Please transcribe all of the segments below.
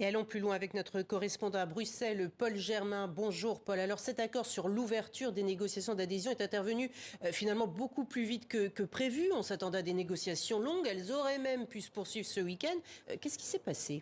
Et allons plus loin avec notre correspondant à Bruxelles, Paul Germain. Bonjour Paul. Alors cet accord sur l'ouverture des négociations d'adhésion est intervenu finalement beaucoup plus vite que prévu. On s'attendait à des négociations longues. Elles auraient même pu se poursuivre ce week-end. Qu'est-ce qui s'est passé ?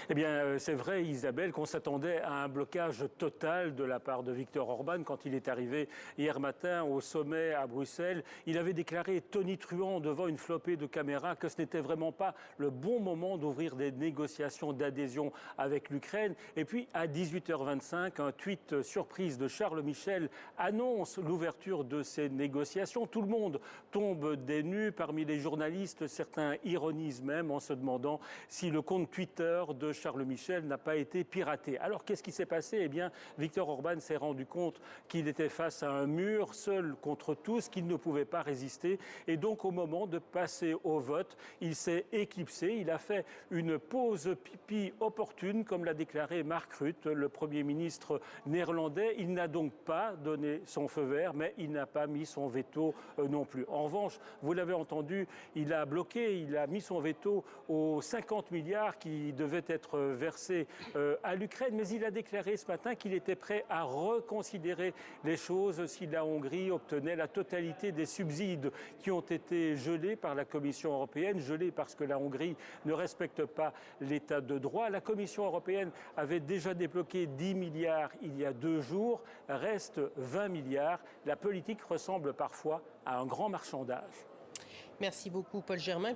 Eh bien, c'est vrai, Isabelle, qu'on s'attendait à un blocage total de la part de Viktor Orban quand il est arrivé hier matin au sommet à Bruxelles. Il avait déclaré tonitruant devant une flopée de caméras que ce n'était vraiment pas le bon moment d'ouvrir des négociations d'adhésion avec l'Ukraine. Et puis, à 18h25, un tweet surprise de Charles Michel annonce l'ouverture de ces négociations. Tout le monde tombe des nues. Parmi les journalistes, certains ironisent même en se demandant si le compte Twitter de Charles Michel n'a pas été piraté. Alors qu'est-ce qui s'est passé ? Eh bien, Viktor Orban s'est rendu compte qu'il était face à un mur, seul contre tous, qu'il ne pouvait pas résister. Et donc, au moment de passer au vote, il s'est éclipsé. Il a fait une pause pipi opportune, comme l'a déclaré Mark Rutte, le Premier ministre néerlandais. Il n'a donc pas donné son feu vert, mais il n'a pas mis son veto non plus. En revanche, vous l'avez entendu, il a bloqué, il a mis son veto aux 50 milliards qui devaient être versés à l'Ukraine, mais il a déclaré ce matin qu'il était prêt à reconsidérer les choses si la Hongrie obtenait la totalité des subsides qui ont été gelés par la Commission européenne, gelés parce que la Hongrie ne respecte pas l'état de droit. La Commission européenne avait déjà débloqué 10 milliards il y a 2 jours, reste 20 milliards. La politique ressemble parfois à un grand marchandage. Merci beaucoup Paul Germain.